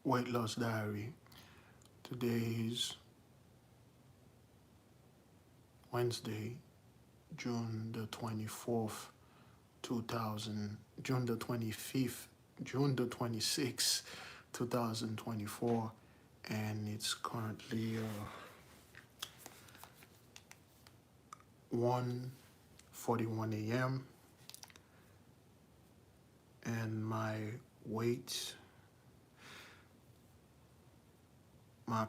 Weight Loss Diary. Today is Wednesday, June the 24th, 2000, June the 25th, June the 26th, 2024, and it's currently 1:41 a.m. and my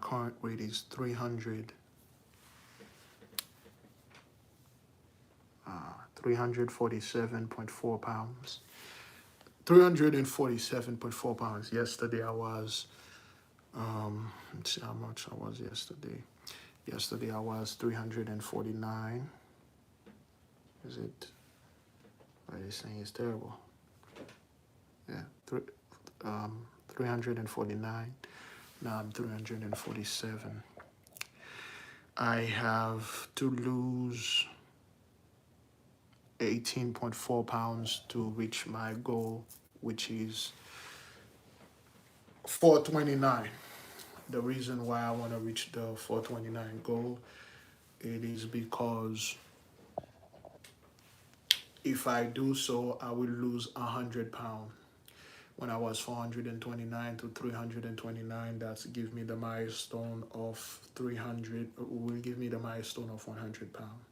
current weight is 347.4 pounds. 347.4 pounds. Yesterday I was, let's see how much I was yesterday. Yesterday I was 349. Is it? What is saying is terrible. Yeah, 349. Now I'm 347. I have to lose 18.4 pounds to reach my goal, which is 429. The reason why I want to reach the 429 goal, it is because if I do so, I will lose 100 pounds. When I was 429 to 329, that's give me the milestone of 300, will give me the milestone of 100 pounds.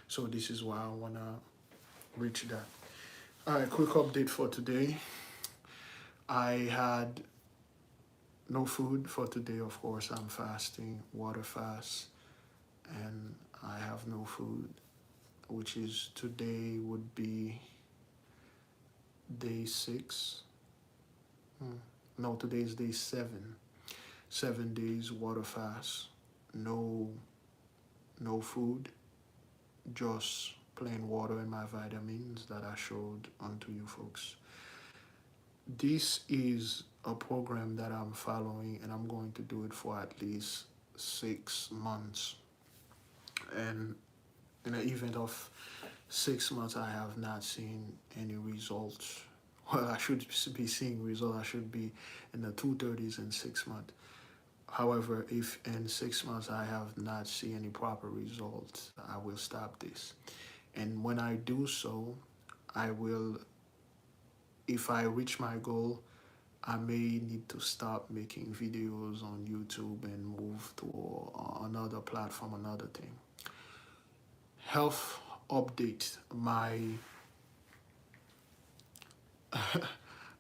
So this is why I want to reach that. All right, quick update for today. I had no food for today, of course. I'm fasting, water fast, and I have no food, which is today would be day 6. No, today is day 7. 7 days water fast. No food, just plain water and my vitamins that I showed onto you folks. This is a program that I'm following, and I'm going to do it for at least 6 months. And in an event of 6 months, I have not seen any results. Well, I should be seeing results. I should be in the 230s in 6 months. However, if in 6 months I have not seen any proper results, I will stop this. And when I do so, I will, if I reach my goal, I may need to stop making videos on YouTube and move to another platform, another thing. Health update.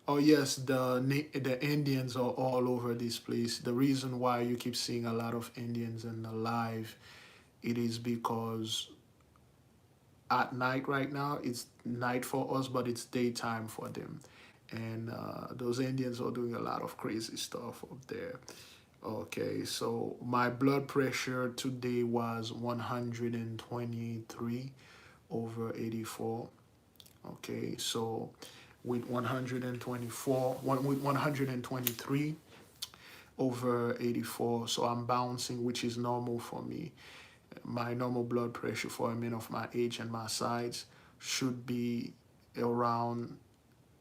Oh yes, the Indians are all over this place. The reason why you keep seeing a lot of Indians in the live, it is because at night right now, it's night for us, but it's daytime for them. And those Indians are doing a lot of crazy stuff up there. Okay, so my blood pressure today was 123 over 84. Okay, so with 123 over 84, so I'm bouncing, which is normal for me. My normal blood pressure for a man of my age and my size should be around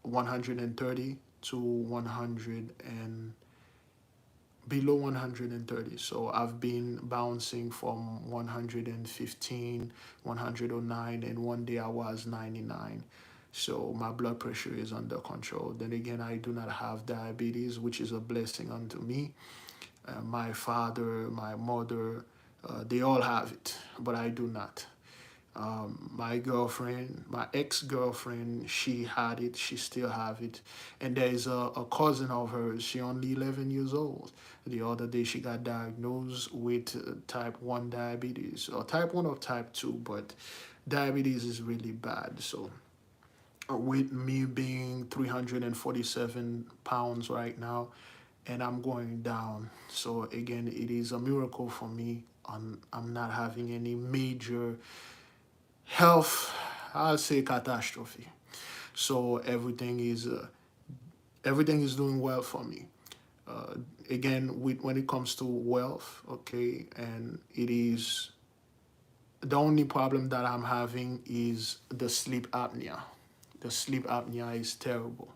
130 to 100 and below 130. So I've been bouncing from 115, 109, and one day I was 99. So my blood pressure is under control. Then again, I do not have diabetes, which is a blessing unto me. My father, my mother, they all have it, but I do not. My girlfriend, my ex-girlfriend, she had it, she still have it. And there is a cousin of hers, she only 11 years old. The other day she got diagnosed with type 1 diabetes, or type 1 or type 2, but diabetes is really bad. So with me being 347 pounds right now, and I'm going down. So again, it is a miracle for me. I'm not having any major health, I'll say catastrophe. So everything is doing well for me. Uh, Again, when it comes to wealth, okay, and it is the only problem that I'm having is the sleep apnea. The sleep apnea is terrible.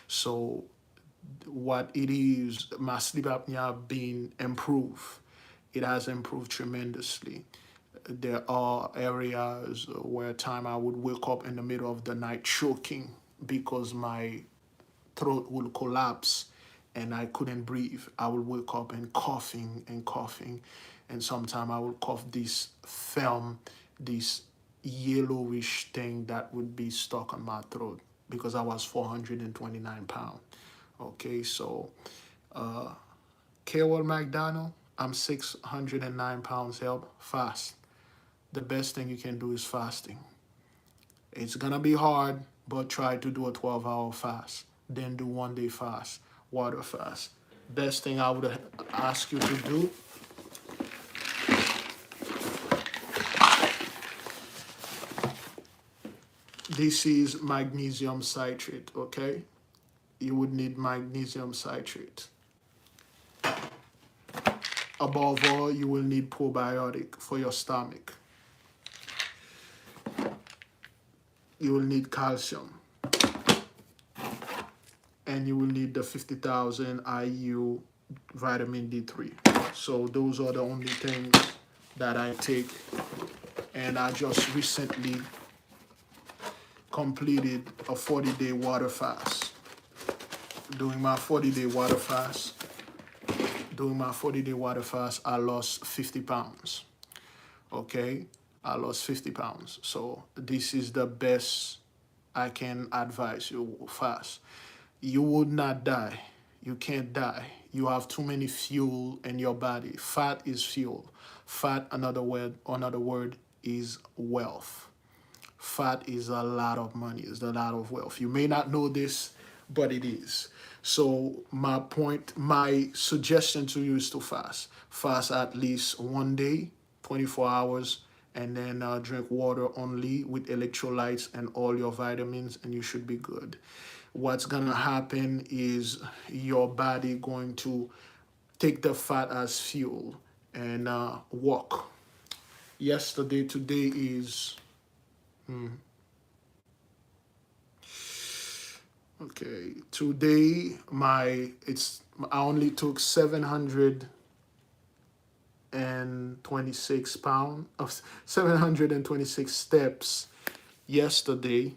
So what it is, my sleep apnea being improved. It has improved tremendously. There are areas where time I would wake up in the middle of the night choking because my throat will collapse and I couldn't breathe. I would wake up and coughing and coughing. And sometimes I would cough this film, this yellowish thing that would be stuck on my throat because I was 429 pounds. Okay, so Carol McDonald, I'm 609 pounds help fast. The best thing you can do is fasting. It's gonna be hard, but try to do a 12-hour fast. Then do 1 day fast, water fast. Best thing I would ask you to do, this is magnesium citrate, okay? You would need magnesium citrate. Above all, you will need probiotic for your stomach. You will need calcium. And you will need the 50,000 IU vitamin D3. So those are the only things that I take. And I just recently completed a 40-day water fast. During my 40-day water fast, I lost 50 pounds. Okay? I lost 50 pounds. So this is the best I can advise you fast. You would not die. You can't die. You have too many fuel in your body. Fat is fuel. Fat, another word is wealth. Fat is a lot of money. It's a lot of wealth. You may not know this, but it is. So my suggestion to you is to fast. Fast at least 1 day, 24 hours, and then drink water only with electrolytes and all your vitamins, and you should be good. What's gonna happen is your body going to take the fat as fuel and walk. Today is okay. Today I only took 726 pounds of 726 steps. Yesterday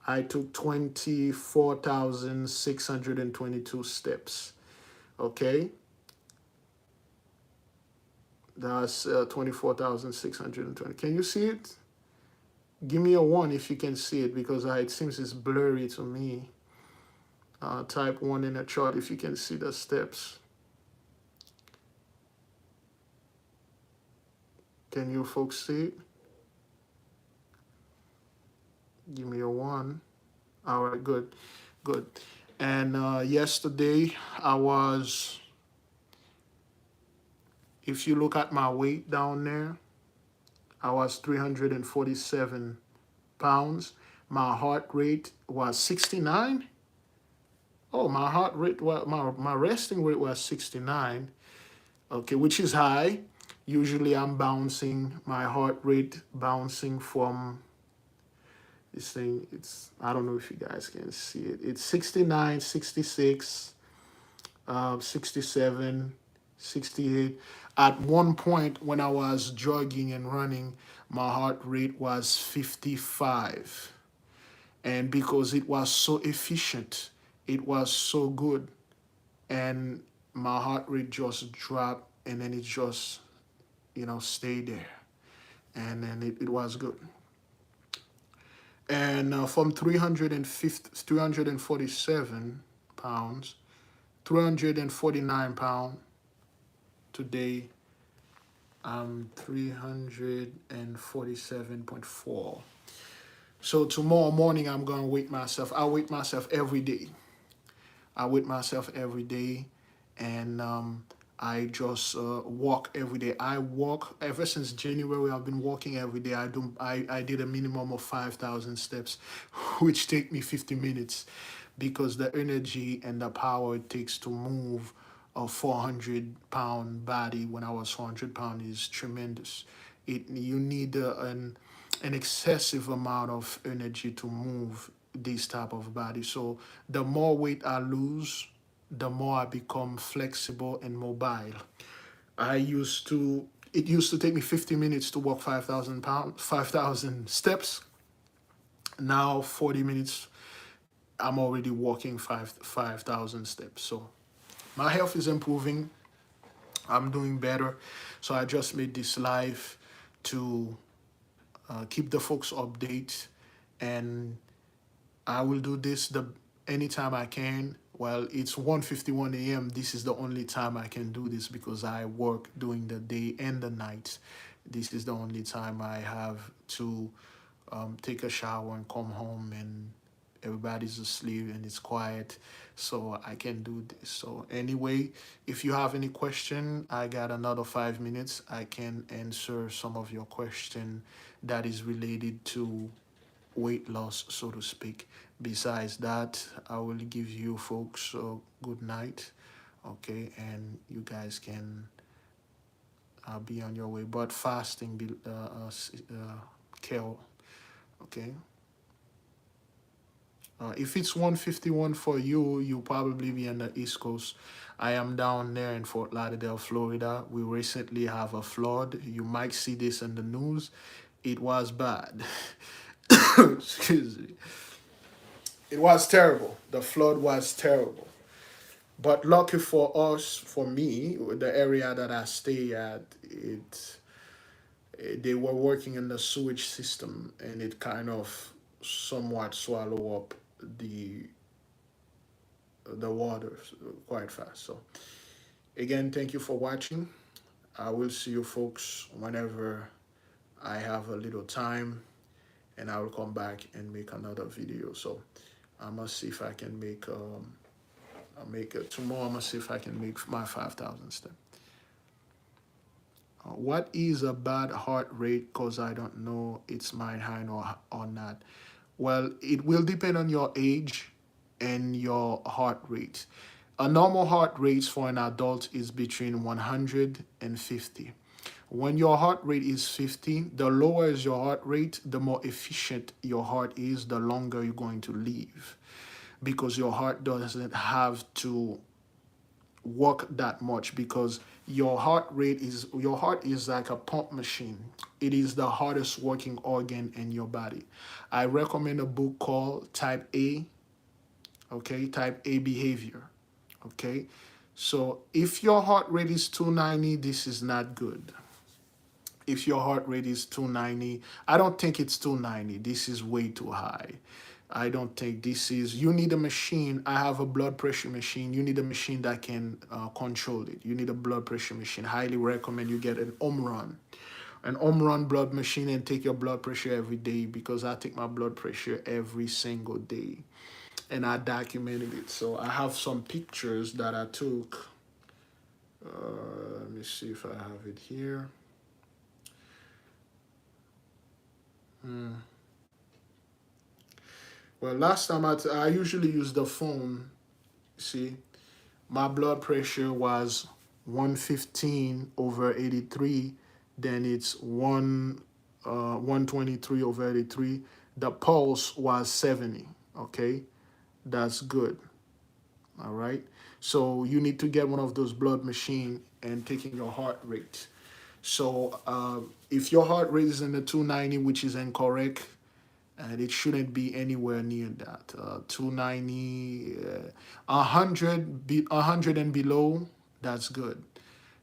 I took 24,622 steps. Okay? That's 24,620. Can you see it? Give me a 1 if you can see it because it seems it's blurry to me. Type 1 in the chart if you can see the steps. Can you folks see it? Give me a 1. All right, good. And yesterday if you look at my weight down there, I was 347 pounds. My heart rate was 69. Oh, my heart rate, my resting rate was 69. Okay, which is high. Usually I'm bouncing, my heart rate bouncing from this thing. I don't know if you guys can see it. It's 69, 66, 67, 68. At one point when I was jogging and running, my heart rate was 55. And because it was so efficient, it was so good, and my heart rate just dropped and then it just, stayed there. And then it was good. And from 347 pounds, 349 pounds, today I'm 347.4. So tomorrow morning I'm going to weight myself. I weight myself every day. And I just walk every day. I walk ever since January. I've been walking every day. I did a minimum of 5,000 steps, which take me 50 minutes, because the energy and the power it takes to move a 400-pound body when I was 400 pounds is tremendous. You need an excessive amount of energy to move this type of body. So the more weight I lose, the more I become flexible and mobile. It used to take me 50 minutes to walk 5,000 steps. Now 40 minutes, I'm already walking 5,000 steps. So my health is improving. I'm doing better. So I just made this live to keep the folks update, and I will do this the anytime I can. Well, it's 1:51 a.m. This is the only time I can do this because I work during the day and the night. This is the only time I have to take a shower and come home and everybody's asleep and it's quiet, so I can do this. So anyway, if you have any question, I got another 5 minutes. I can answer some of your question that is related to weight loss, so to speak. Besides that, I will give you folks a good night, okay, and you guys can be on your way. But fasting, kill, okay. If it's 1:51 for you, you'll probably be on the East Coast. I am down there in Fort Lauderdale, Florida. We recently have a flood. You might see this in the news. It was bad. Excuse me. It was terrible. The flood was terrible. But lucky for us, for me, the area that I stay at, they were working in the sewage system, and it kind of somewhat swallow up the the water quite fast. So again, thank you for watching. I will see you folks whenever I have a little time, and I will come back and make another video. So I must see if I can make I'll make it tomorrow. I'm gonna see if I can make my 5,000 step. What is a bad heart rate? Cause I don't know it's mine high or not. Well, it will depend on your age and your heart rate. A normal heart rate for an adult is between 100 and 50. When your heart rate is 50, the lower is your heart rate, the more efficient your heart is, the longer you're going to live, because your heart doesn't have to work that much, because your heart is like a pump machine. It is the hardest working organ in your body. I recommend a book called Type A, okay, Type A Behavior, okay. So if your heart rate is 290, this is not good. If your heart rate is 290, I don't think it's 290. This is way too high. I don't think this is, you need a machine. I have a blood pressure machine. You need a machine that can control it. You need a blood pressure machine. Highly recommend you get an Omron blood machine, and take your blood pressure every day, because I take my blood pressure every single day and I documented it. So I have some pictures that I took. Let me see if I have it here. Well, last time I usually use the phone. See, my blood pressure was 115/83. Then it's 123/83. The pulse was 70. Okay, that's good. All right. So you need to get one of those blood machine and taking your heart rate. So if your heart rate is in the 290, which is incorrect, and it shouldn't be anywhere near that. 290, 100 and below, that's good.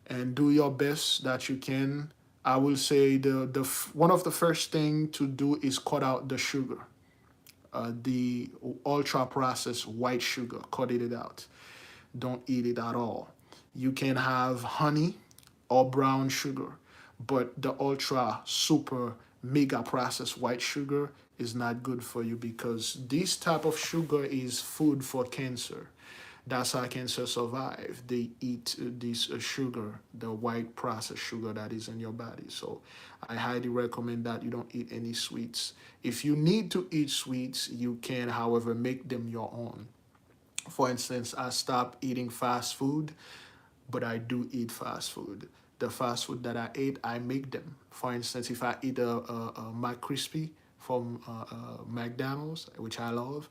And do your best that you can. I will say one of the first thing to do is cut out the sugar, the ultra processed white sugar. Cut it out. Don't eat it at all. You can have honey or brown sugar, but the ultra super mega processed white sugar is not good for you, because this type of sugar is food for cancer. That's how cancer survive. They eat this sugar, the white processed sugar that is in your body. So I highly recommend that you don't eat any sweets. If you need to eat sweets, you can, however, make them your own. For instance, I stopped eating fast food, but I do eat fast food. The fast food that I ate, I make them. For instance, if I eat a McCrispy from McDonald's, which I love.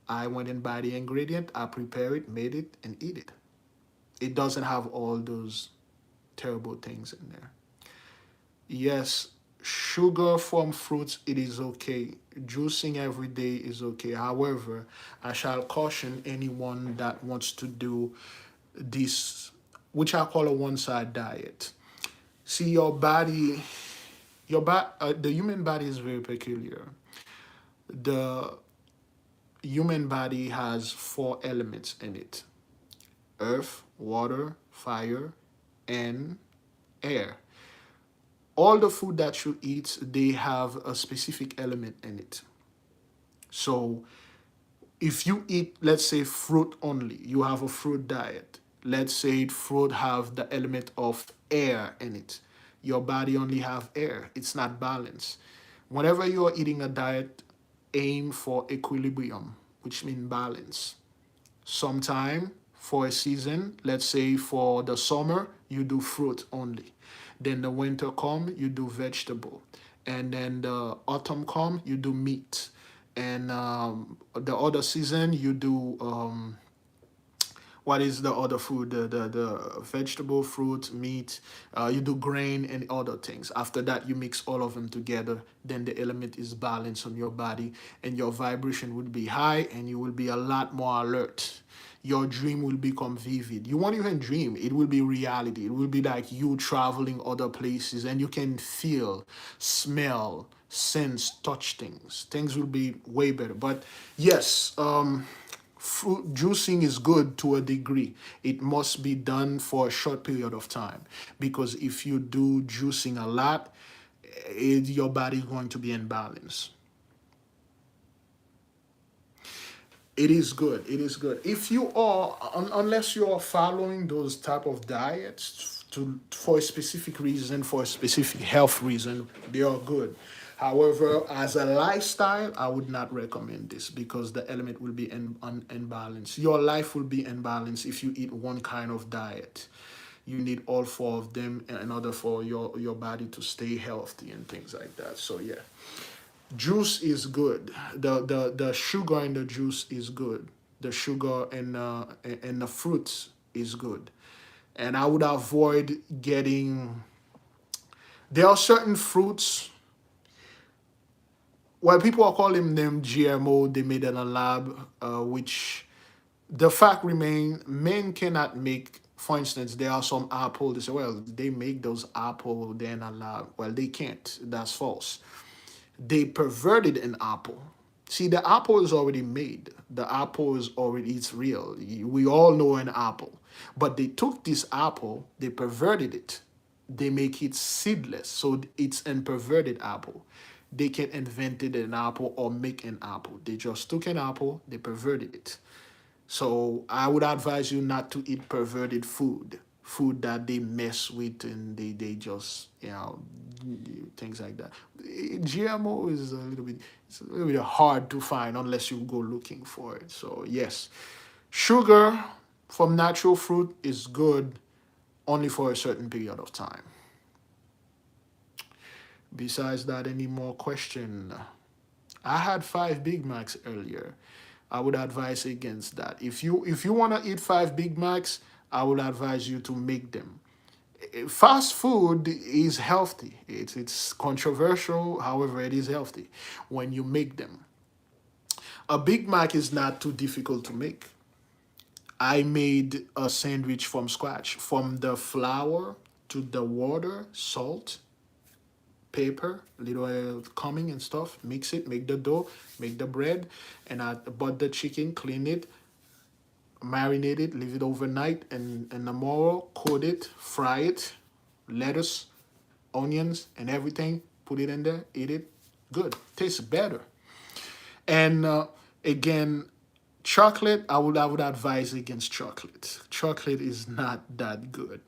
I went and buy the ingredient, I prepare it, made it, and eat it. It doesn't have all those terrible things in there. Yes, sugar from fruits, it is okay. Juicing every day is okay. However, I shall caution anyone that wants to do this, which I call a one-side diet. See, the human body is very peculiar. The human body has four elements in it: earth, water, fire, and air. All the food that you eat, they have a specific element in it. So if you eat, let's say, fruit only, you have a fruit diet. Let's say fruit have the element of air in it. Your body only have air. It's not balanced. Whenever you're eating a diet, aim for equilibrium, which means balance. Sometime for a season, let's say for the summer, you do fruit only. Then the winter come, you do vegetable. And then the autumn come, you do meat. And the other season, you do what is the other food? The vegetable, fruit, meat. You do grain and other things. After that, you mix all of them together. Then the element is balanced on your body, and your vibration would be high, and you will be a lot more alert. Your dream will become vivid. You won't even dream. It will be reality. It will be like you traveling other places, and you can feel, smell, sense, touch things. Things will be way better. But yes, fruit juicing is good to a degree. It must be done for a short period of time, because if you do juicing a lot, your body is going to be in balance. It is good. It is good. If you are, unless you are following those type of diets for a specific reason, for a specific health reason, they are good. However, as a lifestyle, I would not recommend this, because the element will be in balance. Your life will be in balance if you eat one kind of diet. You need all four of them in order for your body to stay healthy and things like that. So yeah. Juice is good. The sugar in the juice is good. The sugar in the fruits is good. And I would avoid getting. There are certain fruits. Well, people are calling them GMO. They made in a lab, which the fact remain, men cannot make. For instance, there are some apple. They say, well, they make those apple. They're in a lab. Well, they can't. That's false. They perverted an apple. See, the apple is already made. The apple is already, it's real. We all know an apple. But they took this apple, they perverted it. They make it seedless. So it's a perverted apple. They can invent an apple or make an apple. They just took an apple, they perverted it. So I would advise you not to eat perverted food that they mess with, and they just, things like that. GMO is it's a little bit hard to find unless you go looking for it. So yes, sugar from natural fruit is good only for a certain period of time. Besides that, any more question? I had 5 Big Macs earlier. I would advise against that. If you want to eat 5 Big Macs, I would advise you to make them. Fast food is healthy. It's controversial, however, it is healthy when you make them. A Big Mac is not too difficult to make. I made a sandwich from scratch, from the flour to the water, salt, pepper, little cumin and stuff. Mix it, make the dough, make the bread, and I bought the chicken, clean it, marinate it, leave it overnight, and tomorrow coat it, fry it, lettuce, onions, and everything. Put it in there, eat it. Good, tastes better. And again, chocolate, I would advise against chocolate. Chocolate is not that good.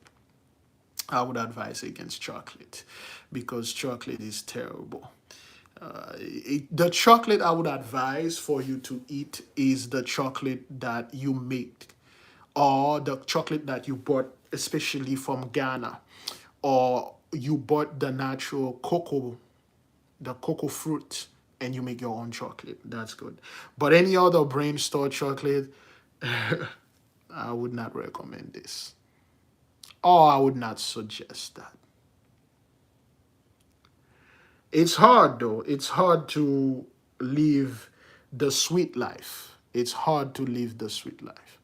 I would advise against chocolate, because chocolate is terrible. The chocolate I would advise for you to eat is the chocolate that you make, or the chocolate that you bought, especially from Ghana, or you bought the natural cocoa, the cocoa fruit, and you make your own chocolate. That's good. But any other brain store chocolate, I would not recommend this. Or I would not suggest that. It's hard though. It's hard to live the sweet life. It's hard to live the sweet life.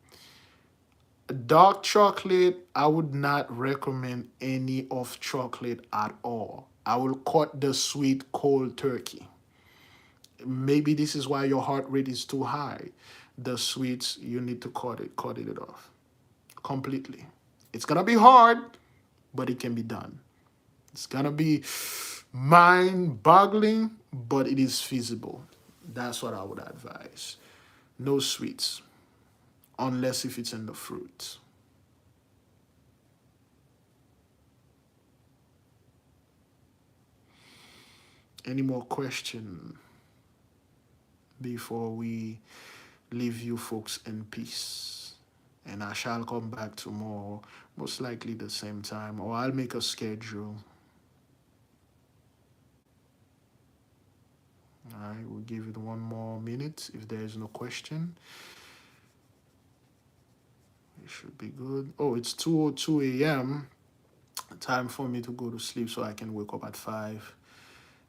Dark chocolate, I would not recommend any of chocolate at all. I will cut the sweet cold turkey. Maybe this is why your heart rate is too high. The sweets, you need to cut it off completely. It's gonna be hard, but it can be done. It's gonna be mind-boggling, but it is feasible. That's what I would advise. No sweets, unless if it's in the fruit. Any more question before we leave you folks in peace? And I shall come back tomorrow, most likely the same time, or I'll make a schedule. All right, we'll give it 1 more minute. If there is no question, it should be good. Oh, it's 2:02 a.m. Time for me to go to sleep so I can wake up at 5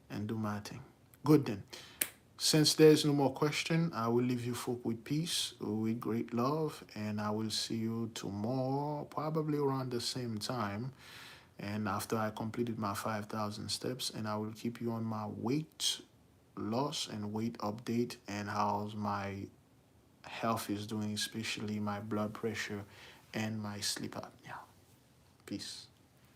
and do my thing. Good then. Since there's no more question, I will leave you folk with peace, with great love, and I will see you tomorrow, probably around the same time. And after I completed my 5,000 steps, and I will keep you on my weight loss and weight update and how my health is doing, especially my blood pressure and my sleep apnea. Peace.